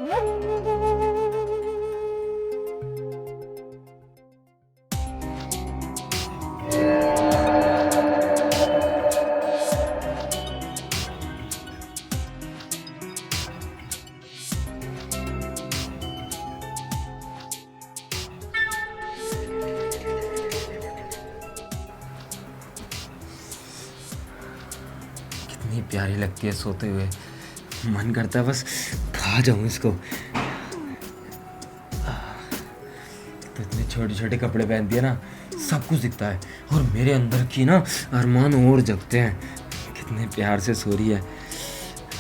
कितनी प्यारी लगती है सोते हुए, मन करता है बस खा जाऊं इसको। तो इतने छोटे छोटे कपड़े पहनती है ना, सब कुछ दिखता है और मेरे अंदर की ना अरमान और जगते हैं। कितने प्यार से सो रही है,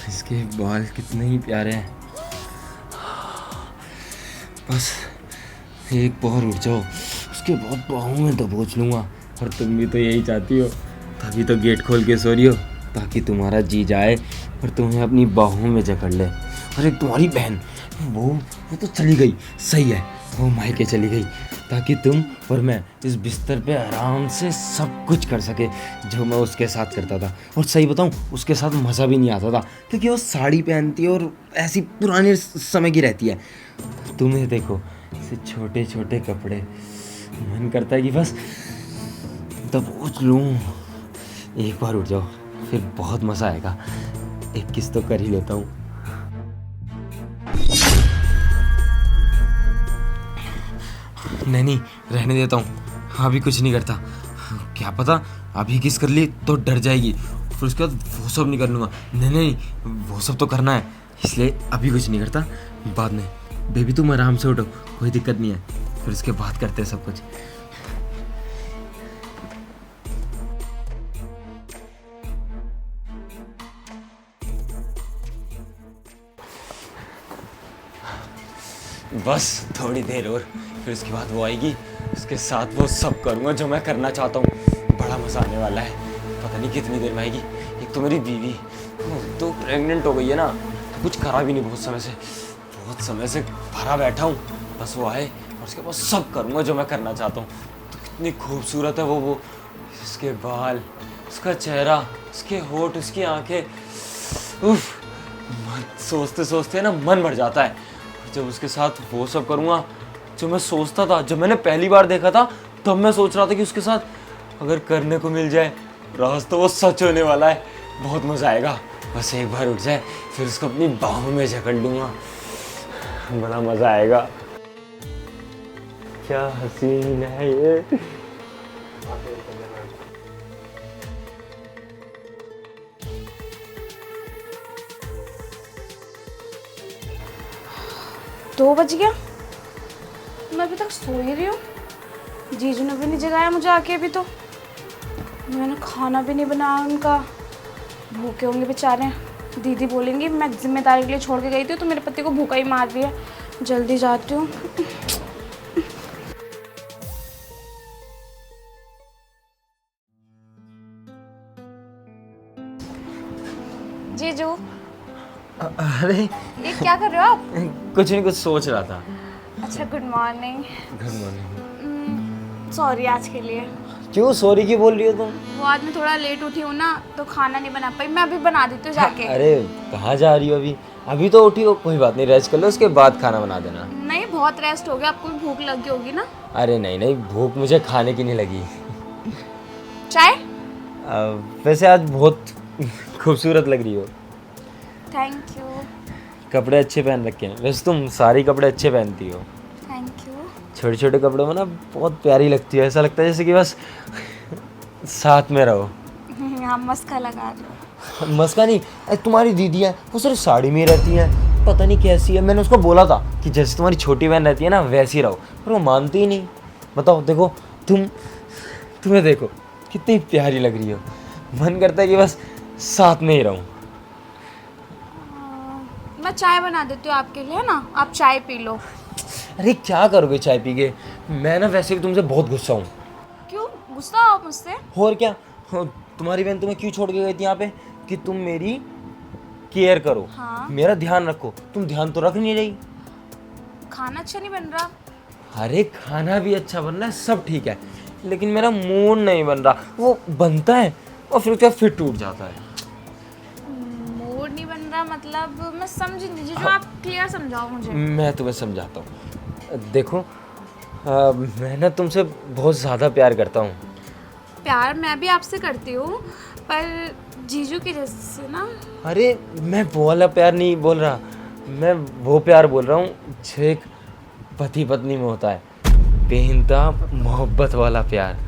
इसके बाल कितने ही प्यारे हैं। बस एक पहर उठ जाओ, उसके बाद बाहों में दबोच लूँगा। और तुम भी तो यही चाहती हो, तभी तो गेट खोल के सो रही हो, ताकि तुम्हारा जी जाए और तुम्हें अपनी बाहों में जकड़ ले। और एक तुम्हारी बहन, वो तो चली गई, सही है, वो मायके चली गई, ताकि तुम और मैं इस बिस्तर पे आराम से सब कुछ कर सके जो मैं उसके साथ करता था। और सही बताऊं, उसके साथ मज़ा भी नहीं आता था, क्योंकि वो साड़ी पहनती है और ऐसी पुराने समय की रहती है। तुम्हें देखो, ऐसे छोटे छोटे कपड़े, मन करता है कि बस दबोच लूँ। एक बार उठ जाओ, फिर बहुत मज़ा आएगा। एक किस तो कर ही लेता हूँ। नहीं, रहने देता हूँ, अभी कुछ नहीं करता। क्या पता अभी किस कर ली तो डर जाएगी, फिर उसके बाद वो सब नहीं कर लूँगा। नहीं, वो सब तो करना है, इसलिए अभी कुछ नहीं करता, बाद में। बेबी तुम आराम से उठो, कोई दिक्कत नहीं है, फिर उसके बाद करते हैं सब कुछ। बस थोड़ी देर और, फिर उसके बाद वो आएगी, उसके साथ वो सब करूँगा जो मैं करना चाहता हूँ। बड़ा मज़ा आने वाला है, पता नहीं कितनी देर में आएगी। एक तो मेरी बीवी तो प्रेग्नेंट हो गई है ना, तो कुछ करा भी नहीं बहुत समय से भरा बैठा हूँ। बस वो आए और उसके बाद सब करूँगा जो मैं करना चाहता हूँ। तो कितनी खूबसूरत है वो, उसके बाल, उसका चेहरा, उसके होठ, उसकी आँखें, उफ, सोचते सोचते ना मन भर जाता है। जब उसके साथ वो सब करूँगा जो मैं सोचता था, जब मैंने पहली बार देखा था, तब मैं सोच रहा था कि उसके साथ अगर करने को मिल जाए राज तो वो सच होने वाला है, बहुत मज़ा आएगा। बस एक बार उठ जाए, फिर उसको अपनी बाहों में जकड़ लूँगा, बड़ा मज़ा आएगा। क्या हसीन है ये। दो बज गया, मैं अभी तक सो ही रही हूँ। जीजू ने भी नहीं जगाया मुझे आके, अभी तो मैंने खाना भी नहीं बनाया उनका, भूखे होंगे बेचारे। दीदी बोलेंगी मैं जिम्मेदारी के लिए छोड़ के गई थी तो मेरे पति को भूखा ही मार रही है। जल्दी जाती हूँ। जीजू, अरे ये क्या कर रहे हो आप? कुछ नहीं, कुछ सोच रहा था। अच्छा, good morning. Good morning. Sorry आज के लिए। क्यों सॉरी क्यों बोल रही हो तुम? वो आज मैं थोड़ा लेट उठी हूँ ना, तो खाना नहीं बना पाई। मैं अभी बना देती हूँ जाके। अरे कहाँ जा रही हो अभी? अभी तो उठी हो, कोई बात नहीं, रेस्ट कर लो, उसके बाद खाना बना देना। नहीं, बहुत रेस्ट हो गया, आपको भी भूख लगी होगी ना। अरे नहीं, भूख मुझे खाने की नहीं लगी। चाय? वैसे आज बहुत खूबसूरत लग रही हो। Thank you. कपड़े अच्छे पहन रखे हैं, वैसे तुम सारी कपड़े अच्छे पहनती हो। Thank you. छोटे छोटे कपड़ों में ना बहुत प्यारी लगती है, ऐसा लगता है जैसे कि बस साथ में रहो। आप मस्का लगा दो। मस्का नहीं, तुम्हारी दीदी है, वो सिर्फ साड़ी में रहती है, पता नहीं कैसी है। मैंने उसको बोला था कि जैसे तुम्हारी छोटी बहन रहती है ना वैसी रहो, पर वो मानती ही नहीं। बताओ, देखो तुम्हें देखो कितनी प्यारी लग रही हो, मन करता है कि बस साथ में ही रहूं। मैं चाय बना देती हूँ आपके लिए ना, आप चाय पी लो। अरे क्या करोगे चाय पी के? मैं ना वैसे भी तुमसे बहुत गुस्सा हूँ। क्यों गुस्सा हो आप मुझसे? और क्या, तुम्हारी बहन तुम्हें क्यों छोड़ के गई थी यहाँ पे कि तुम मेरी केयर करो। हाँ। मेरा ध्यान रखो, तुम ध्यान तो रख नहीं रही। खाना अच्छा नहीं बन रहा? अरे खाना भी अच्छा बन रहा है, सब ठीक है, लेकिन मेरा मूड नहीं बन रहा। वो बनता है और फिर उसका फिर टूट जाता है। मूड मूड नहीं बन रहा, मतलब मैं समझी नहीं जीजू, आप क्लियर समझाओ मुझे। मैं तुम्हें समझाता हूँ। देखो मैं ना तुमसे बहुत ज़्यादा प्यार करता हूँ। प्यार मैं भी आपसे करती हूँ, पर जीजू की जैसे ना। अरे मैं वो वाला प्यार नहीं बोल रहा, मैं वो प्यार बोल रहा हूँ जो एक पति पत्नी में होता है, बेइंतहा मोहब्बत वाला प्यार।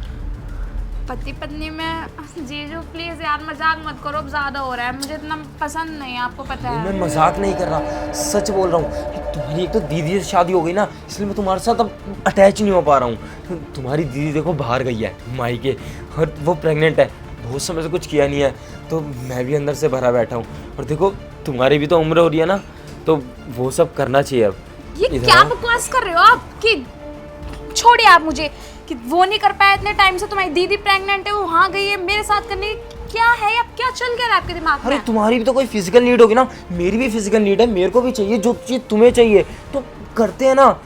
पति पत्नी में जीजू प्लीज यार मजाक मत करो, अब ज्यादा हो रहा है, मुझे इतना पसंद नहीं है, आपको पता है। मैं मजाक नहीं कर रहा, सच बोल रहा हूँ। तुम्हारी एक तो दीदी से शादी हो गई ना, इसलिए मैं तुम्हारे साथ अब अटैच नहीं हो पा रहा हूँ। तुम्हारी दीदी देखो बाहर गई है मायके, और वो प्रेग्नेंट है, बहुत समय से कुछ किया नहीं है, तो मैं भी अंदर से भरा बैठा हूँ। और देखो तुम्हारी भी तो उम्र हो रही है ना, तो वो सब करना चाहिए अब। ये क्या बकवास कर रहे हो आप कि छोड़िए आप मुझे, कि वो नहीं कर पाया इतने टाइम से, तुम्हारी दीदी प्रेग्नेंट है, वो वहाँ गई है मेरे साथ करने, क्या है अब, क्या चल क्या रहा है आपके दिमाग में? अरे तुम्हारी भी तो कोई फिजिकल नीड होगी ना, मेरी भी फिजिकल नीड है, मेरे को भी चाहिए जो चीज़ तुम्हें चाहिए, तो करते हैं ना।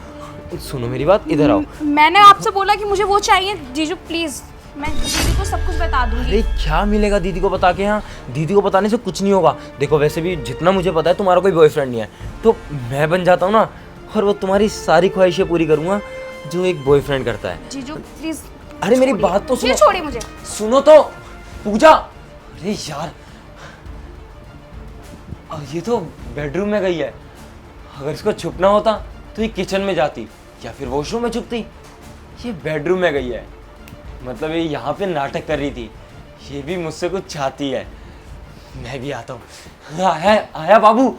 सुनो मेरी बात, इधर आओ। मैंने आपसे बोला कि मुझे वो चाहिए जीजू प्लीज, मैं दीदी को सब कुछ बता दूंगी। अरे क्या मिलेगा दीदी को बता के? यहाँ दीदी को बताने से कुछ नहीं होगा। देखो वैसे भी जितना मुझे पता है तुम्हारा कोई बॉयफ्रेंड नहीं है, तो मैं बन जाता हूँ ना, और वो तुम्हारी सारी ख्वाहिशें पूरी करूँगा जो एक बॉयफ्रेंड करता है। जीजू प्लीज। अरे मेरी बात तो सुनो। छोड़िए मुझे। सुनो तो पूजा। अरे यार ये तो बेडरूम में गई है, अगर इसको छुपना होता तो ये किचन में जाती या फिर वॉशरूम में छुपती। ये बेडरूम में गई है, मतलब ये यहाँ पे नाटक कर रही थी, ये भी मुझसे कुछ चाहती है। मैं भी आता हूँ। आया बाबू।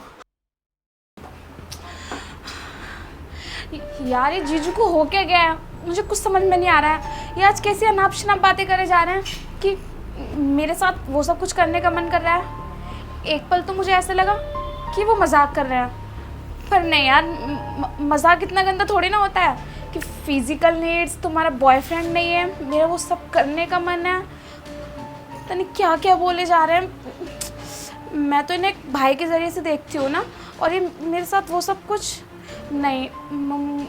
यार ये जीजू को हो क्या गया है, मुझे कुछ समझ में नहीं आ रहा है। ये आज कैसी अनाप शनाप बातें करे जा रहे हैं कि मेरे साथ वो सब कुछ करने का मन कर रहा है। एक पल तो मुझे ऐसा लगा कि वो मजाक कर रहे हैं, पर नहीं यार, मजाक इतना गंदा थोड़ी ना होता है कि फिजिकल नीड्स, तुम्हारा बॉयफ्रेंड नहीं है, मेरा वो सब करने का मन है। पता नहीं क्या क्या बोले जा रहे हैं। मैं तो इन्हें एक भाई के ज़रिए से देखती हूँ ना, और ये मेरे साथ वो सब कुछ नहीं।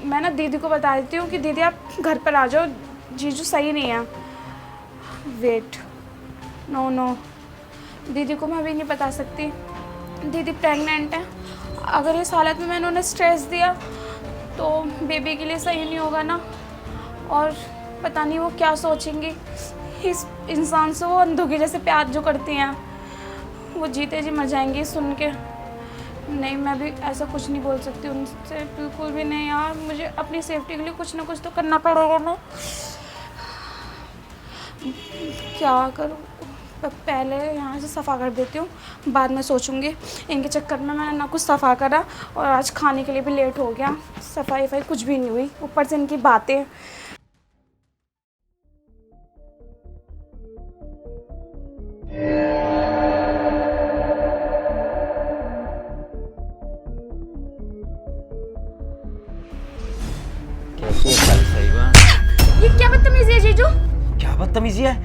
मैं ना दीदी को बता देती हूँ कि दीदी आप घर पर आ जाओ, जीजू सही नहीं है। वेट, नो, दीदी को मैं अभी नहीं बता सकती, दीदी प्रेग्नेंट है। अगर इस हालत में मैंने उन्हें स्ट्रेस दिया तो बेबी के लिए सही नहीं होगा ना, और पता नहीं वो क्या सोचेंगी। इस इंसान से वो अंधों के जैसे प्यार जो करती हैं, वो जीते जी मर जाएंगी सुन के। नहीं, मैं भी ऐसा कुछ नहीं बोल सकती उनसे, बिल्कुल भी नहीं यार। मुझे अपनी सेफ्टी के लिए कुछ ना कुछ तो करना पड़ेगा ना। क्या करूँ, पहले यहाँ से सफ़ा कर देती हूँ, बाद में सोचूंगी। इनके चक्कर में मैंने ना कुछ सफ़ा करा, और आज खाने के लिए भी लेट हो गया। सफाई कुछ भी नहीं हुई, ऊपर से इनकी बातें। ये क्या बदतमीजी है जीजू? क्या बदतमीजी है?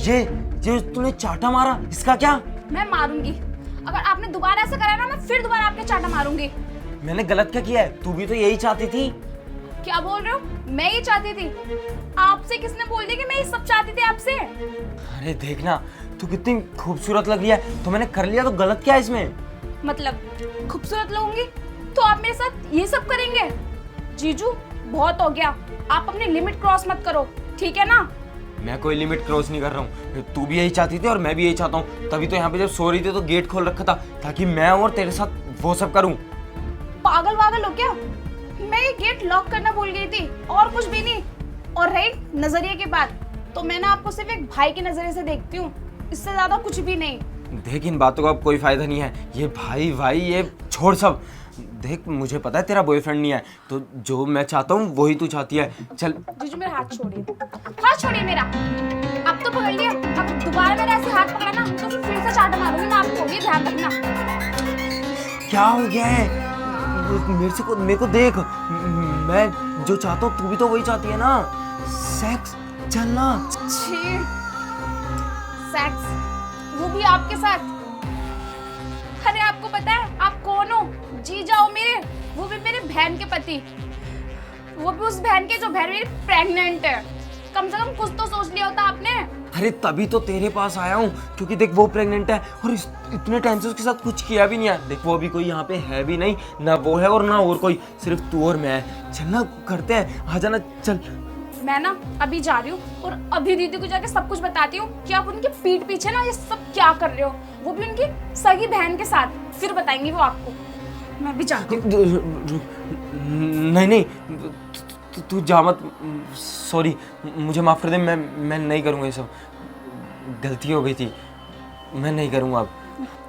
ये तूने चाटा मारा, इसका क्या? मैं मारूंगी, अगर आपने दोबारा ऐसा करा ना, मैं फिर दोबारा आपके चाटा मारूंगी। मैंने गलत क्या किया है? तू भी तो यही चाहती थी। क्या बोल रहे हो? मैं ये चाहती थी? आपसे किसने बोल दिया कि मैं ये सब चाहती थी आपसे? अरे देखना, तू कितनी खूबसूरत लग रही है, तो मैंने कर लिया, तो गलत क्या है इसमें? मतलब खूबसूरत लगूंगी तो आप मेरे साथ ये सब करेंगे? जीजू बहुत हो गया, आप अपनी लिमिट क्रॉस मत करो, ठीक है ना? मैं कोई लिमिट क्रॉस नहीं कर रहा हूँ। तू भी यही चाहती थी और मैं भी यही चाहता हूँ, तभी तो यहाँ पे जब सो रही थी तो गेट खोल रखा था ताकि मैं और तेरे साथ वो सब करूँ। पागल वागल हो क्या? मैं ये गेट लॉक करना भूल गई थी, और कुछ भी नहीं। और रही नजरिए की बात, तो मैं ना आपको सिर्फ एक भाई के नजरिए से देखती हूँ, इससे ज्यादा कुछ भी नहीं। देख, इन बातों का अब कोई फायदा नहीं है, ये भाई ये छोड़ सब। देख, मुझे पता है तेरा बॉयफ्रेंड नहीं है, तो जो मैं चाहता हूँ वही तू चाहती है। चल जीजू मेरा हाथ छोड़िए, हाथ छोड़िए मेरा। अब तो पकड़ लिया, अब दोबारा मेरा ऐसे हाथ पकड़ा ना तो फिर से चाटा मारूंगी मैं आपको, ये ध्यान रखना। क्या हो गया है? मेरे को देख, मैं जो चाहता हूँ तू भी तो वही चाहती है ना, सेक्स। चलना। सेक्स, वो भी आपके साथ? अरे आपको पता है आप कौन हो? जी जाओ मेरे, वो भी मेरे बहन के पति, वो भी उस बहन के जो बहन मेरी प्रेग्नेंट है। कम से कम कुछ तो सोच लिया होता आपने। अरे तभी तो तेरे पास आया हूँ, क्योंकि देख वो प्रेग्नेंट है और इतने टाइम से उसके साथ कुछ किया भी नहीं है। देख वो अभी कोई यहाँ पे है भी नहीं, ना वो है और ना और कोई, सिर्फ तू और मैं। चल ना करते हैं, आ जाना चल। मैं ना अभी जा रही हूँ और अभी दीदी को जाके सब कुछ बताती हूँ कि आप उनके पीठ पीछे ना ये सब क्या कर रहे हो, वो भी उनकी सगी बहन के साथ। फिर बताएंगी वो आपको। मैं भी जाती हूँ। नहीं नहीं, तू जा मत। सॉरी, मुझे माफ़ कर दे। मैं नहीं करूँगा ये सब, गलती हो गई थी, मैं नहीं करूँगा अब।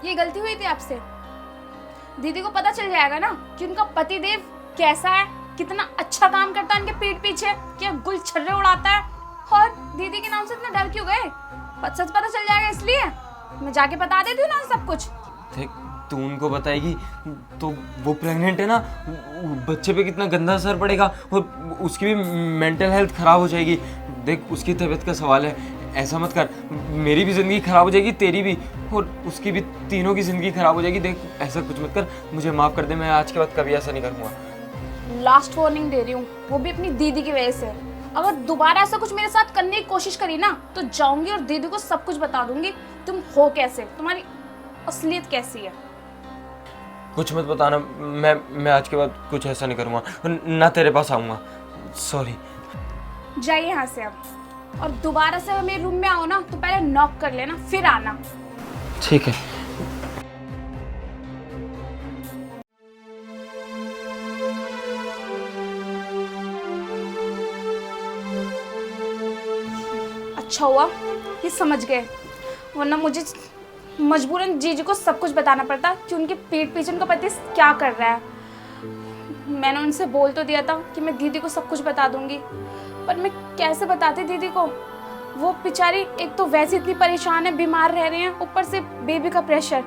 ये गलती हुई थी आपसे। दीदी को पता चल जाएगा ना कि उनका पतिदेव कैसा है, कितना अच्छा काम करता है उनके पीठ पीछे, क्या गुल छर्रे उड़ाता है। और दीदी के नाम से इतना डर क्यों गए? सच पता चल जाएगा इसलिए मैं जाके बता देती हूँ ना सब कुछ। देख तू उनको बताएगी तो वो प्रेग्नेंट है ना, बच्चे पे कितना गंदा असर पड़ेगा और उसकी भी मेंटल हेल्थ खराब हो जाएगी। देख उसकी तबीयत का सवाल है, ऐसा मत कर। मेरी भी ज़िंदगी खराब हो जाएगी, तेरी भी, और उसकी भी, तीनों की ज़िंदगी खराब हो जाएगी। देख ऐसा कुछ मत कर, मुझे माफ़ कर दे, मैं आज के बाद कभी ऐसा नहीं करूँगा। लास्ट वार्निंग दे रही हूँ, वो भी अपनी दीदी की वजह से। अगर दोबारा ऐसा कुछ मेरे साथ करने की कोशिश करी ना तो जाऊंगी और दीदी को सब कुछ बता दूंगी, तुम हो कैसे, तुम्हारी असलियत कैसी है। कुछ मत बताना, मैं आज के बाद कुछ ऐसा नहीं करूँगा, ना तेरे पास आऊँगा। सॉरी। जाइए यहाँ से अब, और दोबारा से मेरे रूम में आओ ना तो पहले नॉक कर लेना, फिर आना। ठीक है। अच्छा हुआ ये समझ गए, वरना मुझे मजबूरन जीजू को सब कुछ बताना पड़ता कि उनके पीठ पीछे उनका पति क्या कर रहा है। मैंने उनसे बोल तो दिया था कि मैं दीदी को सब कुछ बता दूंगी, पर मैं कैसे बताती दीदी को। वो बेचारी एक तो वैसे इतनी परेशान है, बीमार रह रहे हैं, ऊपर से बेबी का प्रेशर।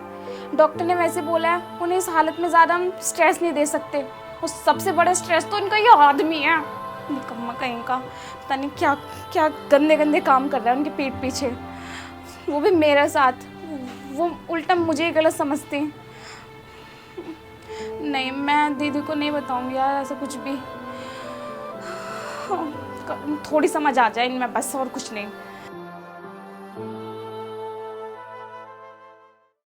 डॉक्टर ने वैसे बोला है उन्हें इस हालत में ज़्यादा हम स्ट्रेस नहीं दे सकते, और सबसे बड़ा स्ट्रेस तो उनका ये आदमी है, निकम्मा कहीं का। पता नहीं क्या क्या गंदे गंदे काम कर रहा है उनके पीठ पीछे, वो भी मेरे साथ। वो उल्टा मुझे ही गलत समझती। नहीं, मैं दीदी को नहीं बताऊंगी यार ऐसा कुछ भी। थोड़ी समझ आ जाए इनमें बस, और कुछ नहीं।